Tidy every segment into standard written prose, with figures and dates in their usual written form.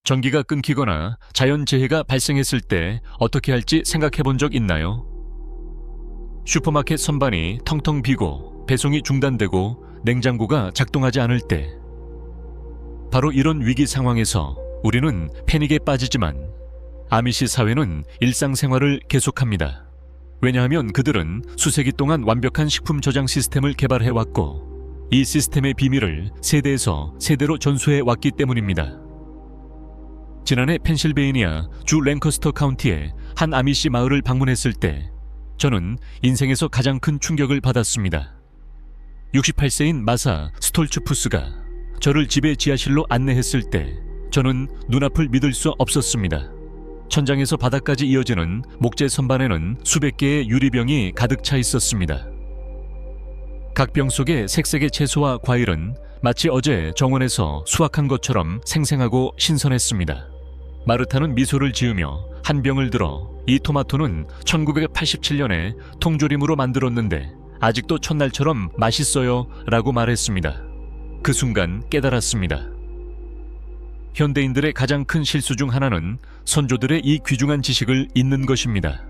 전기가 끊기거나 자연재해가 발생했을 때 어떻게 할지 생각해 본 적 있나요? 슈퍼마켓 선반이 텅텅 비고 배송이 중단되고 냉장고가 작동하지 않을 때, 바로 이런 위기 상황에서 우리는 패닉에 빠지지만 아미시 사회는 일상생활을 계속합니다. 왜냐하면 그들은 수세기 동안 완벽한 식품 저장 시스템을 개발해왔고 이 시스템의 비밀을 세대에서 세대로 전수해 왔기 때문입니다. 지난해 펜실베이니아 주 랭커스터 카운티의 한 아미시 마을을 방문했을 때 저는 인생에서 가장 큰 충격을 받았습니다. 68세인 마사 스톨츠푸스가 저를 집의 지하실로 안내했을 때 저는 눈앞을 믿을 수 없었습니다. 천장에서 바닥까지 이어지는 목재 선반에는 수백 개의 유리병이 가득 차 있었습니다. 각 병 속의 색색의 채소와 과일은 마치 어제 정원에서 수확한 것처럼 생생하고 신선했습니다. 마르타는 미소를 지으며 한 병을 들어 이 토마토는 1987년에 통조림으로 만들었는데 아직도 첫날처럼 맛있어요 라고 말했습니다. 그 순간 깨달았습니다. 현대인들의 가장 큰 실수 중 하나는 선조들의 이 귀중한 지식을 잊는 것입니다.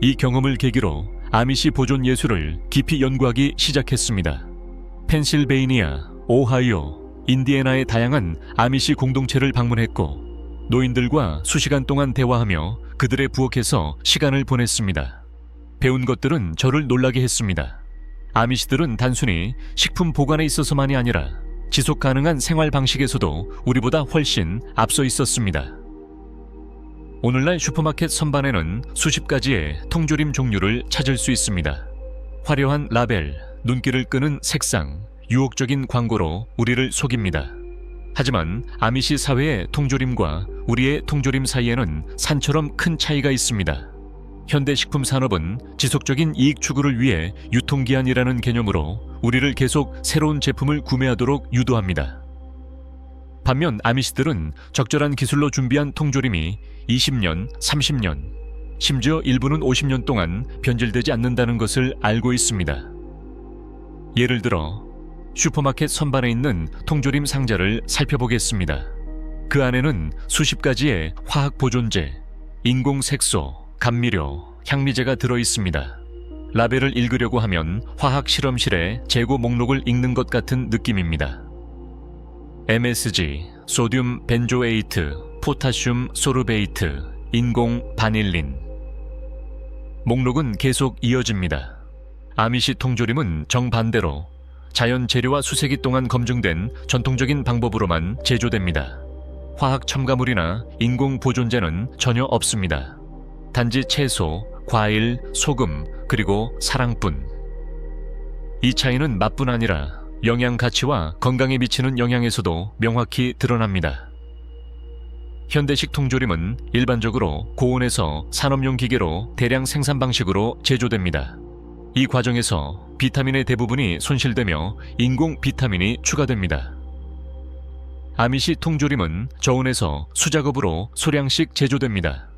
이 경험을 계기로 아미시 보존 예술을 깊이 연구하기 시작했습니다. 펜실베이니아, 오하이오, 인디애나의 다양한 아미시 공동체를 방문했고 노인들과 수시간 동안 대화하며 그들의 부엌에서 시간을 보냈습니다. 배운 것들은 저를 놀라게 했습니다. 아미시들은 단순히 식품 보관에 있어서만이 아니라 지속 가능한 생활 방식에서도 우리보다 훨씬 앞서 있었습니다. 오늘날 슈퍼마켓 선반에는 수십 가지의 통조림 종류를 찾을 수 있습니다. 화려한 라벨, 눈길을 끄는 색상, 유혹적인 광고로 우리를 속입니다. 하지만 아미시 사회의 통조림과 우리의 통조림 사이에는 산처럼 큰 차이가 있습니다. 현대 식품 산업은 지속적인 이익 추구를 위해 유통기한이라는 개념으로 우리를 계속 새로운 제품을 구매하도록 유도합니다. 반면 아미시들은 적절한 기술로 준비한 통조림이 20년, 30년, 심지어 일부는 50년 동안 변질되지 않는다는 것을 알고 있습니다. 예를 들어 슈퍼마켓 선반에 있는 통조림 상자를 살펴보겠습니다. 그 안에는 수십 가지의 화학 보존제, 인공 색소, 감미료, 향미제가 들어 있습니다. 라벨을 읽으려고 하면 화학 실험실의 재고 목록을 읽는 것 같은 느낌입니다. MSG, 소듐 벤조에이트, 포타슘 소르베이트, 인공 바닐린. 목록은 계속 이어집니다. 아미시 통조림은 정반대로 자연 재료와 수세기 동안 검증된 전통적인 방법으로만 제조됩니다. 화학 첨가물이나 인공 보존제는 전혀 없습니다. 단지 채소, 과일, 소금, 그리고 사랑뿐. 이 차이는 맛뿐 아니라 영양 가치와 건강에 미치는 영향에서도 명확히 드러납니다. 현대식 통조림은 일반적으로 고온에서 산업용 기계로 대량 생산 방식으로 제조됩니다. 이 과정에서 비타민의 대부분이 손실되며 인공 비타민이 추가됩니다. 아미시 통조림은 저온에서 수작업으로 소량씩 제조됩니다.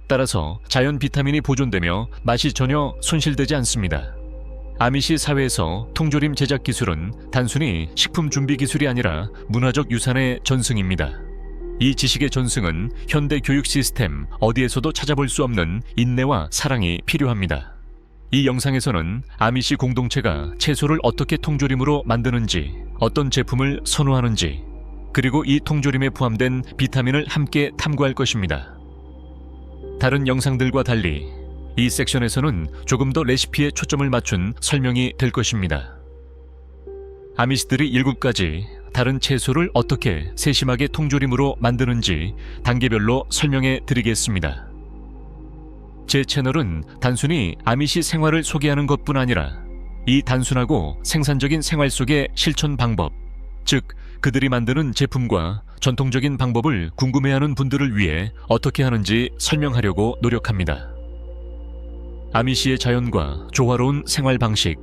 따라서 자연 비타민이 보존되며 맛이 전혀 손실되지 않습니다. 아미시 사회에서 통조림 제작 기술은 단순히 식품 준비 기술이 아니라 문화적 유산의 전승입니다. 이 지식의 전승은 현대 교육 시스템 어디에서도 찾아볼 수 없는 인내와 사랑이 필요합니다. 이 영상에서는 아미시 공동체가 채소를 어떻게 통조림으로 만드는지, 어떤 제품을 선호하는지, 그리고 이 통조림에 포함된 비타민을 함께 탐구할 것입니다. 다른 영상들과 달리 이 섹션에서는 조금 더 레시피에 초점을 맞춘 설명이 될 것입니다. 아미시들이 7가지 다른 채소를 어떻게 세심하게 통조림으로 만드는지 단계별로 설명해 드리겠습니다. 제 채널은 단순히 아미시 생활을 소개하는 것뿐 아니라 이 단순하고 생산적인 생활 속의 실천 방법, 즉 그들이 만드는 제품과 전통적인 방법을 궁금해하는 분들을 위해 어떻게 하는지 설명하려고 노력합니다. 아미시의 자연과 조화로운 생활 방식,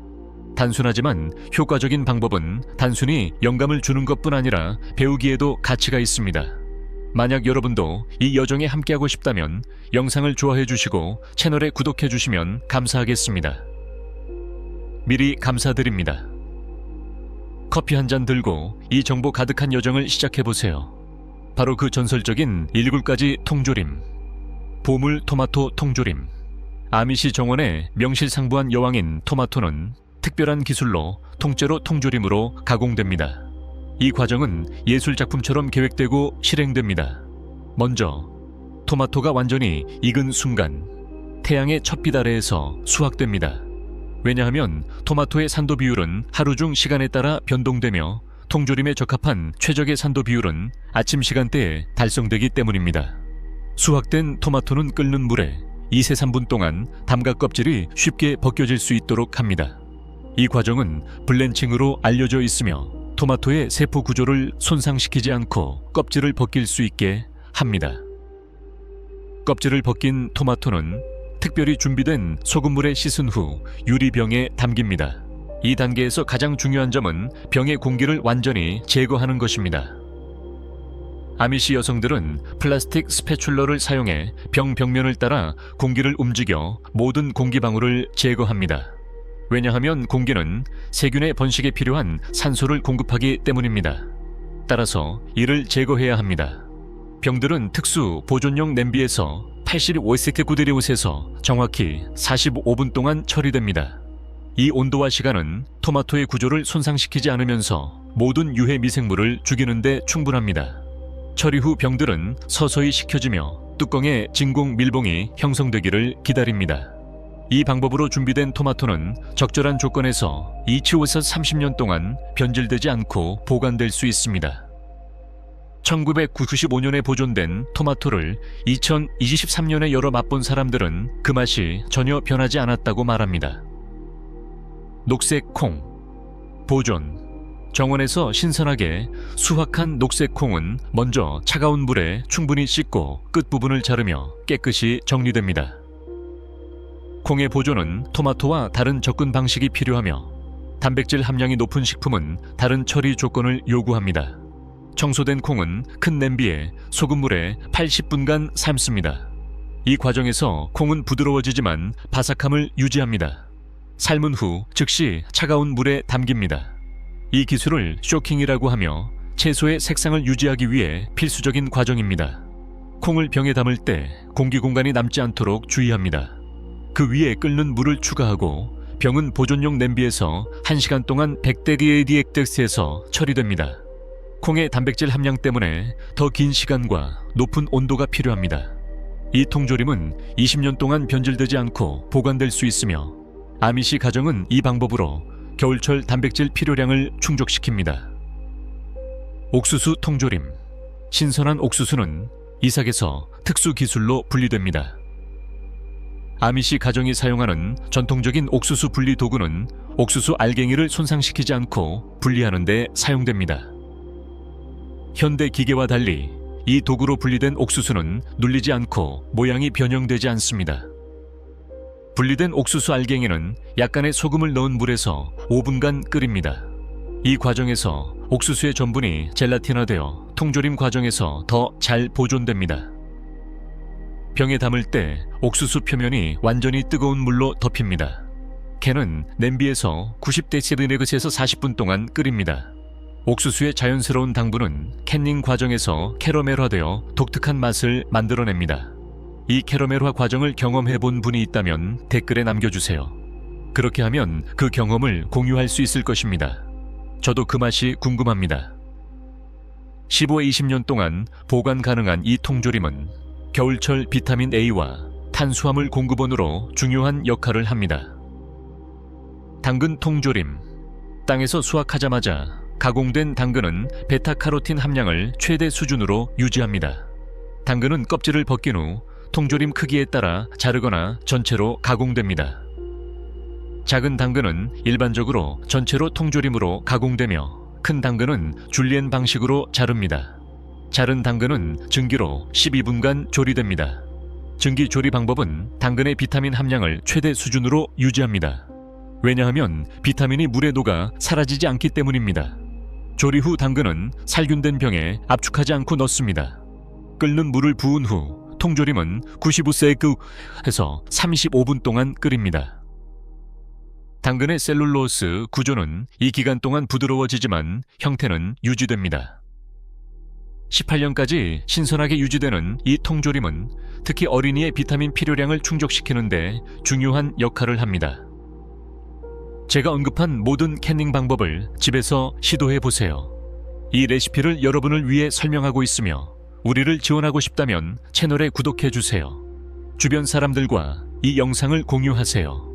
단순하지만 효과적인 방법은 단순히 영감을 주는 것뿐 아니라 배우기에도 가치가 있습니다. 만약 여러분도 이 여정에 함께하고 싶다면 영상을 좋아해 주시고 채널에 구독해 주시면 감사하겠습니다. 미리 감사드립니다. 커피 한 잔 들고 이 정보 가득한 여정을 시작해 보세요. 바로 그 전설적인 1굴까지 통조림, 보물 토마토 통조림. 아미시 정원의 명실상부한 여왕인 토마토는 특별한 기술로 통째로 통조림으로 가공됩니다. 이 과정은 예술작품처럼 계획되고 실행됩니다. 먼저 토마토가 완전히 익은 순간 태양의 첫빛 아래에서 수확됩니다. 왜냐하면 토마토의 산도 비율은 하루 중 시간에 따라 변동되며 통조림에 적합한 최적의 산도 비율은 아침 시간대에 달성되기 때문입니다. 수확된 토마토는 끓는 물에 2세 3분 동안 담가 껍질이 쉽게 벗겨질 수 있도록 합니다. 이 과정은 블렌칭으로 알려져 있으며 토마토의 세포 구조를 손상시키지 않고 껍질을 벗길 수 있게 합니다. 껍질을 벗긴 토마토는 특별히 준비된 소금물에 씻은 후 유리병에 담깁니다. 이 단계에서 가장 중요한 점은 병의 공기를 완전히 제거하는 것입니다. 아미시 여성들은 플라스틱 스패츌러를 사용해 병 벽면을 따라 공기를 움직여 모든 공기방울을 제거합니다. 왜냐하면 공기는 세균의 번식에 필요한 산소를 공급하기 때문입니다. 따라서 이를 제거해야 합니다. 병들은 특수 보존용 냄비에서 85°C에서 정확히 45분 동안 처리됩니다. 이 온도와 시간은 토마토의 구조를 손상시키지 않으면서 모든 유해 미생물을 죽이는 데 충분합니다. 처리 후 병들은 서서히 식혀지며 뚜껑에 진공 밀봉이 형성되기를 기다립니다. 이 방법으로 준비된 토마토는 적절한 조건에서 25에서 30년 동안 변질되지 않고 보관될 수 있습니다. 1995년에 보존된 토마토를 2023년에 열어 맛본 사람들은 그 맛이 전혀 변하지 않았다고 말합니다. 녹색 콩, 보존. 정원에서 신선하게 수확한 녹색 콩은 먼저 차가운 물에 충분히 씻고 끝부분을 자르며 깨끗이 정리됩니다. 콩의 보존은 토마토와 다른 접근 방식이 필요하며 단백질 함량이 높은 식품은 다른 처리 조건을 요구합니다. 청소된 콩은 큰 냄비에 소금물에 80분간 삶습니다. 이 과정에서 콩은 부드러워지지만 바삭함을 유지합니다. 삶은 후 즉시 차가운 물에 담깁니다. 이 기술을 쇼킹이라고 하며 채소의 색상을 유지하기 위해 필수적인 과정입니다. 콩을 병에 담을 때 공기 공간이 남지 않도록 주의합니다. 그 위에 끓는 물을 추가하고 병은 보존용 냄비에서 1시간 동안 100°C에서 처리됩니다. 콩의 단백질 함량 때문에 더 긴 시간과 높은 온도가 필요합니다. 이 통조림은 20년 동안 변질되지 않고 보관될 수 있으며 아미시 가정은 이 방법으로 겨울철 단백질 필요량을 충족시킵니다. 옥수수 통조림. 신선한 옥수수는 이삭에서 특수 기술로 분리됩니다. 아미시 가정이 사용하는 전통적인 옥수수 분리 도구는 옥수수 알갱이를 손상시키지 않고 분리하는 데 사용됩니다. 현대 기계와 달리 이 도구로 분리된 옥수수는 눌리지 않고 모양이 변형되지 않습니다. 분리된 옥수수 알갱이는 약간의 소금을 넣은 물에서 5분간 끓입니다. 이 과정에서 옥수수의 전분이 젤라틴화되어 통조림 과정에서 더 잘 보존됩니다. 병에 담을 때 옥수수 표면이 완전히 뜨거운 물로 덮입니다. 캔은 냄비에서 90°C에서 40분 동안 끓입니다. 옥수수의 자연스러운 당분은 캔닝 과정에서 캐러멜화되어 독특한 맛을 만들어냅니다. 이 캐러멜화 과정을 경험해 본 분이 있다면 댓글에 남겨주세요. 그렇게 하면 그 경험을 공유할 수 있을 것입니다. 저도 그 맛이 궁금합니다. 15에 20년 동안 보관 가능한 이 통조림은 겨울철 비타민 A와 탄수화물 공급원으로 중요한 역할을 합니다. 당근 통조림. 땅에서 수확하자마자 가공된 당근은 베타카로틴 함량을 최대 수준으로 유지합니다. 당근은 껍질을 벗긴 후 통조림 크기에 따라 자르거나 전체로 가공됩니다. 작은 당근은 일반적으로 전체로 통조림으로 가공되며 큰 당근은 줄리엔 방식으로 자릅니다. 자른 당근은 증기로 12분간 조리됩니다. 증기 조리 방법은 당근의 비타민 함량을 최대 수준으로 유지합니다. 왜냐하면 비타민이 물에 녹아 사라지지 않기 때문입니다. 조리 후 당근은 살균된 병에 압축하지 않고 넣습니다. 끓는 물을 부은 후 통조림은 95°C에서 35분 동안 끓입니다. 당근의 셀룰로스 구조는 이 기간 동안 부드러워지지만 형태는 유지됩니다. 18년까지 신선하게 유지되는 이 통조림은 특히 어린이의 비타민 필요량을 충족시키는데 중요한 역할을 합니다. 제가 언급한 모든 캔닝 방법을 집에서 시도해 보세요. 이 레시피를 여러분을 위해 설명하고 있으며 우리를 지원하고 싶다면 채널에 구독해 주세요. 주변 사람들과 이 영상을 공유하세요.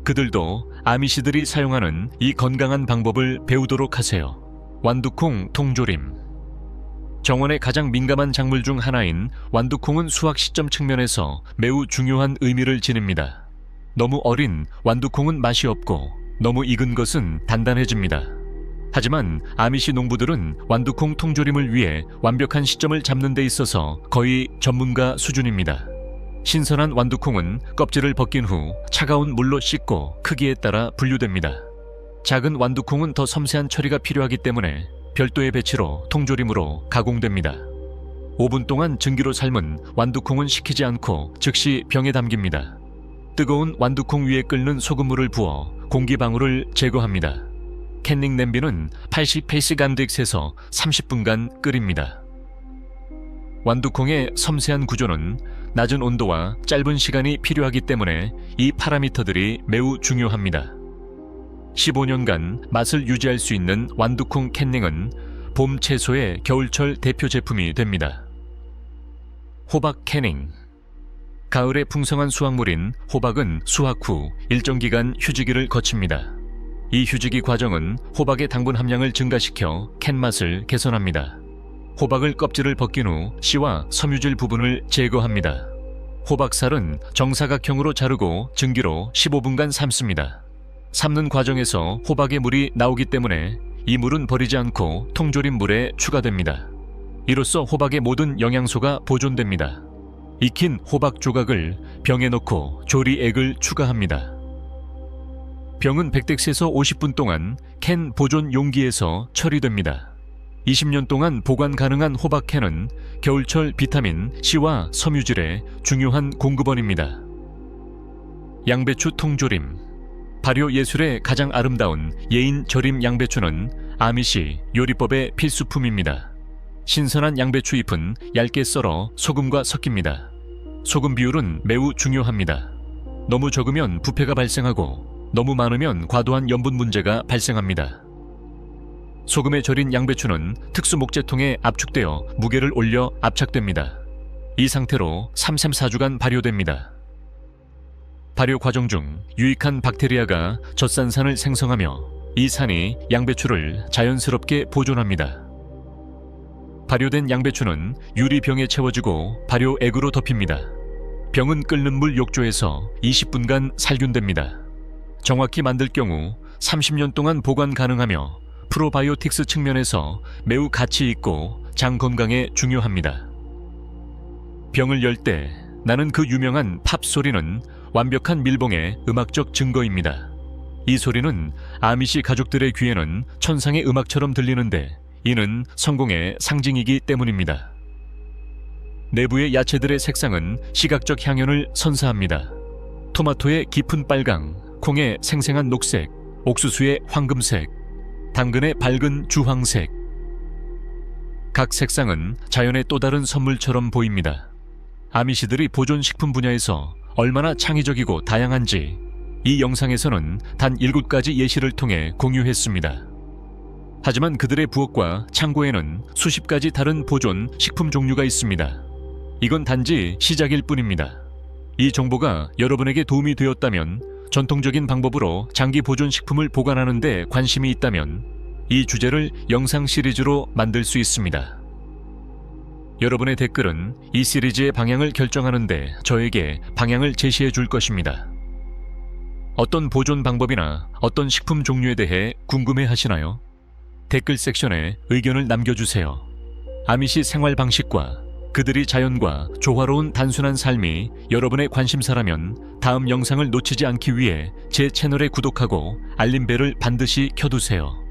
그들도 아미시들이 사용하는 이 건강한 방법을 배우도록 하세요. 완두콩 통조림. 정원의 가장 민감한 작물 중 하나인 완두콩은 수확 시점 측면에서 매우 중요한 의미를 지닙니다. 너무 어린 완두콩은 맛이 없고 너무 익은 것은 단단해집니다. 하지만 아미시 농부들은 완두콩 통조림을 위해 완벽한 시점을 잡는 데 있어서 거의 전문가 수준입니다. 신선한 완두콩은 껍질을 벗긴 후 차가운 물로 씻고 크기에 따라 분류됩니다. 작은 완두콩은 더 섬세한 처리가 필요하기 때문에 별도의 배치로 통조림으로 가공됩니다. 5분 동안 증기로 삶은 완두콩은 식히지 않고 즉시 병에 담깁니다. 뜨거운 완두콩 위에 끓는 소금물을 부어 공기방울을 제거합니다. 캔닝 냄비는 80°C에서 30분간 끓입니다. 완두콩의 섬세한 구조는 낮은 온도와 짧은 시간이 필요하기 때문에 이 파라미터들이 매우 중요합니다. 15년간 맛을 유지할 수 있는 완두콩 캔닝은 봄 채소의 겨울철 대표 제품이 됩니다. 호박 캔닝. 가을의 풍성한 수확물인 호박은 수확 후 일정 기간 휴지기를 거칩니다. 이 휴지기 과정은 호박의 당분 함량을 증가시켜 캔 맛을 개선합니다. 호박을 껍질을 벗긴 후 씨와 섬유질 부분을 제거합니다. 호박살은 정사각형으로 자르고 증기로 15분간 삶습니다. 삶는 과정에서 호박의 물이 나오기 때문에 이 물은 버리지 않고 통조림 물에 추가됩니다. 이로써 호박의 모든 영양소가 보존됩니다. 익힌 호박 조각을 병에 넣고 조리액을 추가합니다. 병은 100덱스에서 50분 동안 캔 보존 용기에서 처리됩니다. 20년 동안 보관 가능한 호박캔은 겨울철 비타민 C와 섬유질의 중요한 공급원입니다. 양배추 통조림. 발효 예술의 가장 아름다운 예인 절임 양배추는 아미시 요리법의 필수품입니다. 신선한 양배추 잎은 얇게 썰어 소금과 섞입니다. 소금 비율은 매우 중요합니다. 너무 적으면 부패가 발생하고 너무 많으면 과도한 염분 문제가 발생합니다. 소금에 절인 양배추는 특수 목재통에 압축되어 무게를 올려 압착됩니다. 이 상태로 3~4주간 발효됩니다. 발효 과정 중 유익한 박테리아가 젖산산을 생성하며 이 산이 양배추를 자연스럽게 보존합니다. 발효된 양배추는 유리병에 채워지고 발효액으로 덮입니다. 병은 끓는 물 욕조에서 20분간 살균됩니다. 정확히 만들 경우 30년 동안 보관 가능하며 프로바이오틱스 측면에서 매우 가치 있고 장 건강에 중요합니다. 병을 열 때 나는 그 유명한 팝 소리는 완벽한 밀봉의 음악적 증거입니다. 이 소리는 아미시 가족들의 귀에는 천상의 음악처럼 들리는데 이는 성공의 상징이기 때문입니다. 내부의 야채들의 색상은 시각적 향연을 선사합니다. 토마토의 깊은 빨강, 콩의 생생한 녹색, 옥수수의 황금색, 당근의 밝은 주황색. 각 색상은 자연의 또 다른 선물처럼 보입니다. 아미시들이 보존식품 분야에서 얼마나 창의적이고 다양한지 이 영상에서는 단 7가지 예시를 통해 공유했습니다. 하지만 그들의 부엌과 창고에는 수십 가지 다른 보존 식품 종류가 있습니다. 이건 단지 시작일 뿐입니다. 이 정보가 여러분에게 도움이 되었다면, 전통적인 방법으로 장기 보존 식품을 보관하는 데 관심이 있다면 이 주제를 영상 시리즈로 만들 수 있습니다. 여러분의 댓글은 이 시리즈의 방향을 결정하는 데 저에게 방향을 제시해 줄 것입니다. 어떤 보존 방법이나 어떤 식품 종류에 대해 궁금해 하시나요? 댓글 섹션에 의견을 남겨주세요. 아미시 생활 방식과 그들이 자연과 조화로운 단순한 삶이 여러분의 관심사라면 다음 영상을 놓치지 않기 위해 제 채널에 구독하고 알림벨을 반드시 켜두세요.